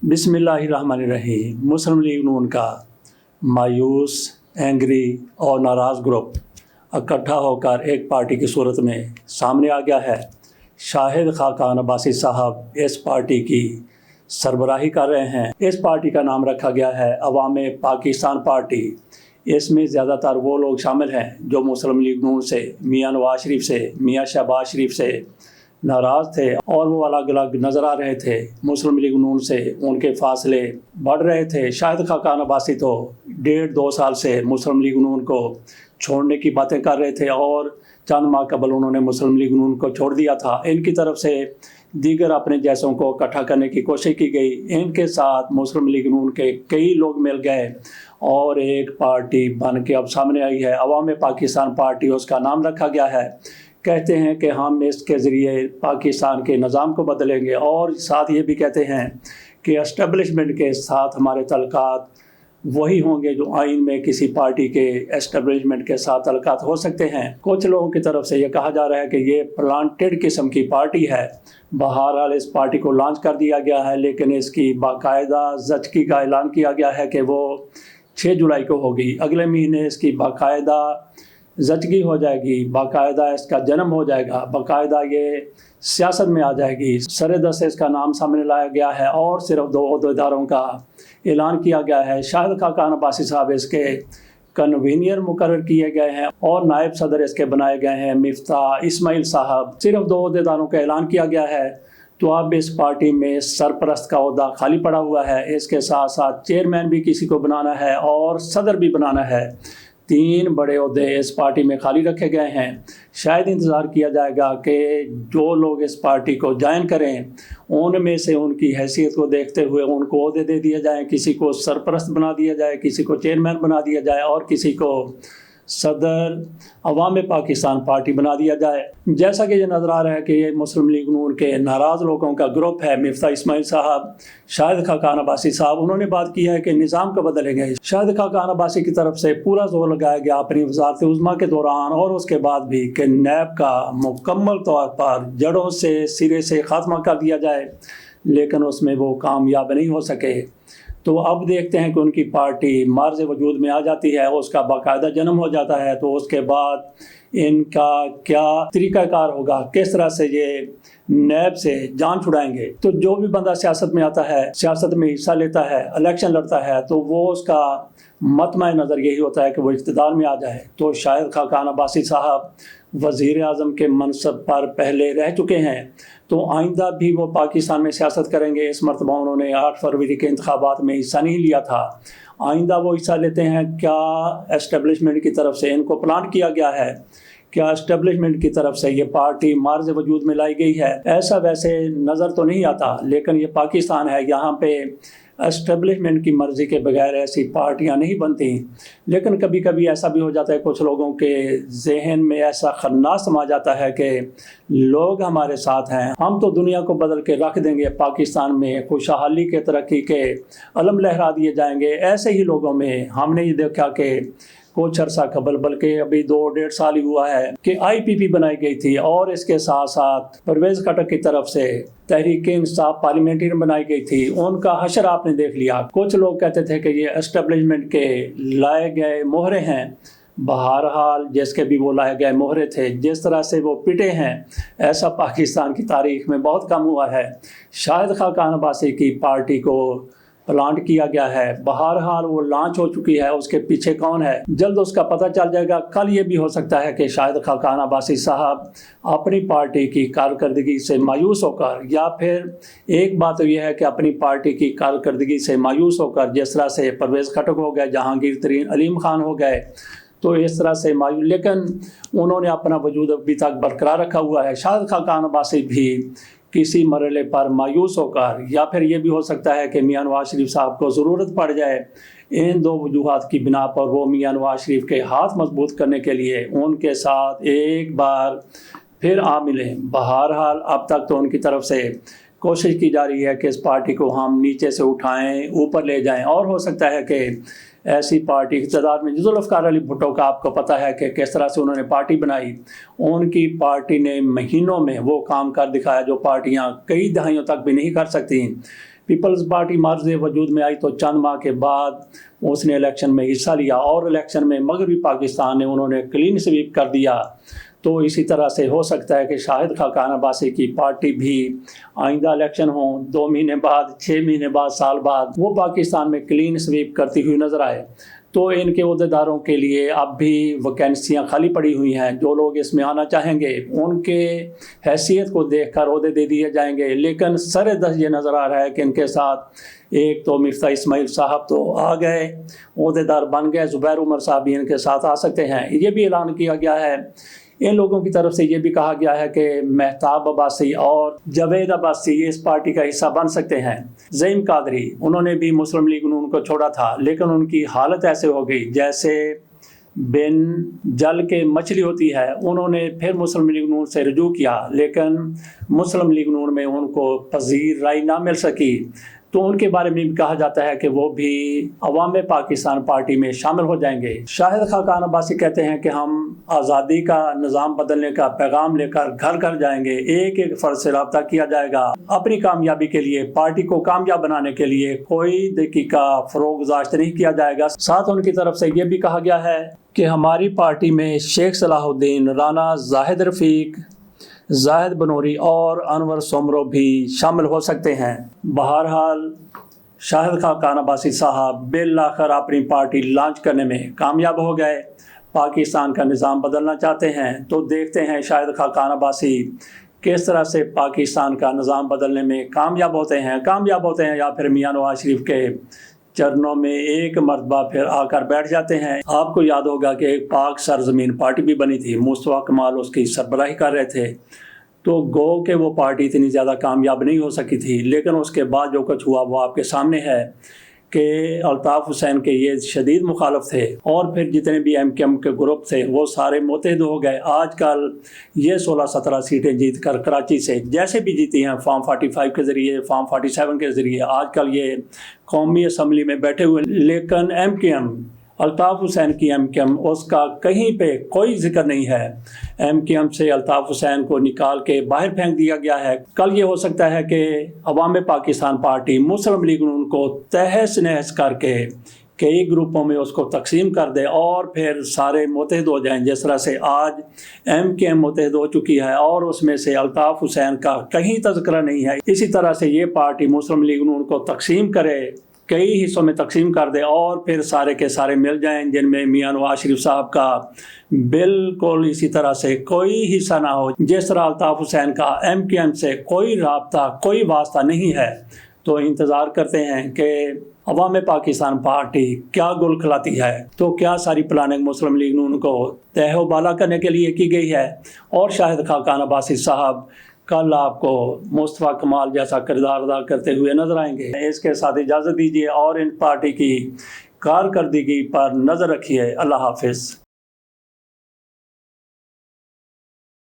बिस्मिल्लाहिर्रहमानिर्रहीम। मुस्लिम लीग नून का मायूस, एंग्री और नाराज़ ग्रुप इकट्ठा होकर एक पार्टी की सूरत में सामने आ गया है। शाहिद खाकान अब्बासी साहब इस पार्टी की सरबराही कर रहे हैं। इस पार्टी का नाम रखा गया है अवाम पाकिस्तान पार्टी। इसमें ज़्यादातर वो लोग शामिल हैं जो मुस्लिम लीग नून से, मियाँ नवाज शरीफ से, मियाँ शहबाज शरीफ से नाराज़ थे और वो अलग अलग नज़र आ रहे थे। मुस्लिम लीग नून से उनके फासले बढ़ रहे थे। शाहिद खाकान अब्बासी तो 1.5-2 साल से मुस्लिम लीग नून को छोड़ने की बातें कर रहे थे और चंद माह कबल उन्होंने मुस्लिम लीग नून को छोड़ दिया था। इनकी तरफ से दीगर अपने जैसों को इकट्ठा करने की कोशिश की गई। इनके साथ मुस्लिम लीग नून के कई लोग मिल गए और एक पार्टी बन के अब सामने आई है। अवाम पाकिस्तान पार्टी उसका नाम रखा गया है। कहते हैं कि हम इसके ज़रिए पाकिस्तान के निज़ाम को बदलेंगे और साथ ये भी कहते हैं कि एस्टेब्लिशमेंट के साथ हमारे तल्लुकात वही होंगे जो आइन में किसी पार्टी के एस्टेब्लिशमेंट के साथ तल्लुकात हो सकते हैं। कुछ लोगों की तरफ से ये कहा जा रहा है कि ये प्लांटेड किस्म की पार्टी है। बहरहाल इस पार्टी को लॉन्च कर दिया गया है, लेकिन इसकी बाकायदा ज़चगी का ऐलान किया गया है कि वो 6 जुलाई को होगी। अगले महीने इसकी बाकायदा ज़चगी हो जाएगी, बाकायदा इसका जन्म हो जाएगा, बाकायदा ये सियासत में आ जाएगी। सरेदस्त से इसका नाम सामने लाया गया है और सिर्फ 2 अहदेदारों का ऐलान किया गया है। शाहिद खाकान अब्बासी साहब इसके कन्वीनियर मुकर्रर किए गए हैं और नायब सदर इसके बनाए गए हैं मिफ्ताह इस्माइल साहब। सिर्फ 2 अहदेदारों का ऐलान किया गया है। तो अब इस पार्टी में सरपरस्त का ओहदा खाली पड़ा हुआ है। इसके साथ साथ चेयरमैन भी किसी को बनाना है और सदर भी बनाना है। 3 बड़े ओहदे इस पार्टी में खाली रखे गए हैं। शायद इंतज़ार किया जाएगा कि जो लोग इस पार्टी को ज्वाइन करें उनमें से उनकी हैसियत को देखते हुए उनको ओहदे दे दिए जाएं। किसी को सरपरस्त बना दिया जाए, किसी को चेयरमैन बना दिया जाए और किसी को सदर अवाम पाकिस्तान पार्टी बना दिया जाए। जैसा कि ये नज़र आ रहा है कि ये मुस्लिम लीग नून के नाराज़ लोगों का ग्रुप है। मिफ्ताह इस्माइल साहब, शाहिद खाकान अब्बासी साहब, उन्होंने बात की है कि निज़ाम को बदलेंगे। शाहिद खाकान अब्बासी की तरफ से पूरा जोर लगाया गया अपनी वज़ारत उज़्मा के दौरान और उसके बाद भी कि नैब का मुकम्मल तौर पर जड़ों से सिरे से ख़ात्मा कर दिया जाए, लेकिन उसमें वो कामयाब नहीं हो सके। तो अब देखते हैं कि उनकी पार्टी मार्ज़ वजूद में आ जाती है, उसका बाकायदा जन्म हो जाता है। तो उसके बाद इनका क्या तरीक़ाकार होगा, किस तरह से ये नैब से जान छुड़ाएंगे। तो जो भी बंदा सियासत में आता है, सियासत में हिस्सा लेता है, इलेक्शन लड़ता है, तो वो उसका मतमा नज़र यही होता है कि वो इक़्तिदार में आ जाए। तो शाहिद खाकान अब्बासी साहब वज़ीर आज़म के मनसब पर पहले रह चुके हैं, तो आइंदा भी वो पाकिस्तान में सियासत करेंगे। इस मरतबा उन्होंने 8 फरवरी के इंतखाबात में हिस्सा नहीं लिया था। आइंदा वो हिस्सा लेते हैं। क्या एस्टेब्लिशमेंट की तरफ से इनको प्लान किया गया है? क्या एस्टेब्लिशमेंट की तरफ से ये पार्टी मार्ज़ वजूद में लाई गई है? ऐसा वैसे नज़र तो नहीं आता, लेकिन ये पाकिस्तान है, यहाँ पे एस्टेब्लिशमेंट की मर्ज़ी के बगैर ऐसी पार्टियां नहीं बनती। लेकिन कभी कभी ऐसा भी हो जाता है, कुछ लोगों के जहन में ऐसा खन्नास समा जाता है कि लोग हमारे साथ हैं, हम तो दुनिया को बदल के रख देंगे, पाकिस्तान में खुशहाली के तरक्की के अलम लहरा दिए जाएंगे। ऐसे ही लोगों में हमने ये देखा कि कुछ अर्सा कबल, बल्कि अभी 2-1.5 साल ही हुआ है कि IPP बनाई गई थी और इसके साथ साथ परवेज़ खटक की तरफ से तहरीक इंसाफ पार्लियामेंटेरियन बनाई गई थी। उनका हशर आपने देख लिया। कुछ लोग कहते थे कि ये एस्टेब्लिशमेंट के लाए गए मोहरे हैं। बहरहाल जिसके भी वो लाए गए मोहरे थे, जिस तरह से वो पिटे हैं, ऐसा पाकिस्तान की तारीख में बहुत कम हुआ है। शाहिद खाकान अब्बासी की पार्टी को प्लांट किया गया है। बहरहाल वो लॉन्च हो चुकी है, उसके पीछे कौन है जल्द उसका पता चल जाएगा। कल ये भी हो सकता है कि शाहिद खाकान अब्बासी साहब अपनी पार्टी की कारकर्दगी से मायूस होकर, या फिर एक बात तो यह है कि अपनी पार्टी की कारकर्दगी से मायूस होकर, जिस तरह से परवेज़ खटक हो गए, जहांगीर तरीन अलीम खान हो गए, तो इस तरह से मायूस, लेकिन उन्होंने अपना वजूद अभी तक बरकरार रखा हुआ है। शाहिद खाकान अब्बासी भी किसी मरहले पर मायूस होकर, या फिर ये भी हो सकता है कि मियाँ नवाज शरीफ साहब को ज़रूरत पड़ जाए, इन 2 वजूहात की बिना पर वो मियाँ नवाज शरीफ के हाथ मजबूत करने के लिए उनके साथ एक बार फिर आ मिलें। बहरहाल अब तक तो उनकी तरफ से कोशिश की जा रही है कि इस पार्टी को हम नीचे से उठाएं, ऊपर ले जाएं, और हो सकता है कि ऐसी पार्टी इक़्तिदार में जुल्फ़िकार अली भुट्टो का आपको पता है कि किस तरह से उन्होंने पार्टी बनाई। उनकी पार्टी ने महीनों में वो काम कर दिखाया जो पार्टियां कई दहाइयों तक भी नहीं कर सकती। پیپلز پارٹی مارز وجود میں آئی تو چند ماہ کے بعد اس نے الیکشن میں حصہ لیا اور الیکشن میں مغربی پاکستان نے انہوں نے کلین سویپ کر دیا۔ تو اسی طرح سے ہو سکتا ہے کہ شاہد خاقان عباسی کی پارٹی بھی آئندہ الیکشن ہوں 2 مہینے بعد، 6 مہینے بعد، سال بعد، وہ پاکستان میں کلین سویپ کرتی ہوئی نظر آئے۔ تو ان کے عہدیداروں کے لیے اب بھی ویکینسیاں خالی پڑی ہوئی ہیں۔ جو لوگ اس میں آنا چاہیں گے ان کے حیثیت کو دیکھ کر عہدے دے دیے جائیں گے، لیکن سر دست یہ نظر آ رہا ہے کہ ان کے ساتھ ایک تو مرزا اسماعیل صاحب تو آ گئے، عہدیدار بن گئے، زبیر عمر صاحب بھی ان کے ساتھ آ سکتے ہیں۔ یہ بھی اعلان کیا گیا ہے، ان لوگوں کی طرف سے یہ بھی کہا گیا ہے کہ مہتاب عباسی اور جاوید عباسی یہ اس پارٹی کا حصہ بن سکتے ہیں۔ زعیم قادری انہوں نے بھی مسلم لیگ نون کو چھوڑا تھا، لیکن ان کی حالت ایسے ہو گئی جیسے بن جل کے مچھلی ہوتی ہے۔ انہوں نے پھر مسلم لیگ نون سے رجوع کیا، لیکن مسلم لیگ نون میں ان کو پذیر رائے نہ مل سکی، تو ان کے بارے میں بھی کہا جاتا ہے کہ وہ بھی عوام پاکستان پارٹی میں شامل ہو جائیں گے۔ شاہد خاقان عباسی کہتے ہیں کہ ہم آزادی کا نظام بدلنے کا پیغام لے کر گھر گھر جائیں گے، ایک ایک فرد سے رابطہ کیا جائے گا، اپنی کامیابی کے لیے، پارٹی کو کامیاب بنانے کے لیے کوئی دقیقہ فروغ گزاشت نہیں کیا جائے گا۔ ساتھ ان کی طرف سے یہ بھی کہا گیا ہے کہ ہماری پارٹی میں شیخ صلاح الدین، رانا زاہد رفیق، زاہد بنوری اور انور سومرو بھی شامل ہو سکتے ہیں۔ بہرحال شاہد خاقان عباسی صاحب بالآخر اپنی پارٹی لانچ کرنے میں کامیاب ہو گئے، پاکستان کا نظام بدلنا چاہتے ہیں۔ تو دیکھتے ہیں شاہد خاقان عباسی کس طرح سے پاکستان کا نظام بدلنے میں کامیاب ہوتے ہیں یا پھر میاں نواز شریف کے چرنوں میں ایک مرتبہ پھر آ کر بیٹھ جاتے ہیں۔ آپ کو یاد ہوگا کہ ایک پاک سرزمین پارٹی بھی بنی تھی، مصطفیٰ کمال اس کی سربراہی کر رہے تھے، تو گو کہ وہ پارٹی اتنی زیادہ کامیاب نہیں ہو سکی تھی، لیکن اس کے بعد جو کچھ ہوا وہ آپ کے سامنے ہے کہ الطاف حسین کے یہ شدید مخالف تھے، اور پھر جتنے بھی ایم کیو ایم کے گروپ تھے وہ سارے متحد ہو گئے۔ آج کل یہ 16-17 سیٹیں جیت کر کراچی سے جیسے بھی جیتی ہیں، فارم 45 کے ذریعے، فارم 47 کے ذریعے، آج کل یہ قومی اسمبلی میں بیٹھے ہوئے، لیکن M Q M, Altaf Hussain کی ایم کیو ایم، اس کا کہیں پہ کوئی ذکر نہیں ہے۔ ایم کیو ایم سے الطاف حسین کو نکال کے باہر پھینک دیا گیا ہے۔ کل یہ ہو سکتا ہے کہ عوام پاکستان پارٹی مسلم لیگ نون کو تہس نہس کر کے کئی گروپوں میں اس کو تقسیم کر دے اور پھر سارے متحد ہو جائیں، جس طرح سے آج ایم کیو ایم متحد ہو چکی ہے اور اس میں سے الطاف حسین کا کہیں تذکرہ نہیں ہے۔ اسی طرح سے یہ پارٹی مسلم لیگ نون کو تقسیم کرے، کئی حصوں میں تقسیم کر دے اور پھر سارے کے سارے مل جائیں، جن میں میاں نواز شریف صاحب کا بالکل اسی طرح سے کوئی حصہ نہ ہو، جس طرح الطاف حسین کا ایم کیو ایم سے کوئی رابطہ، کوئی واسطہ نہیں ہے۔ تو انتظار کرتے ہیں کہ عوام پاکستان پارٹی کیا گل کھلاتی ہے، تو کیا ساری پلاننگ مسلم لیگ نون کو تہ و بالا کرنے کے لیے کی گئی ہے، اور شاہد خاقان عباسی صاحب کل آپ کو مصطفیٰ کمال جیسا کردار ادا کرتے ہوئے نظر آئیں گے۔ اس کے ساتھ اجازت دیجیے اور ان پارٹی کی کارکردگی پر نظر رکھیے۔ اللہ حافظ۔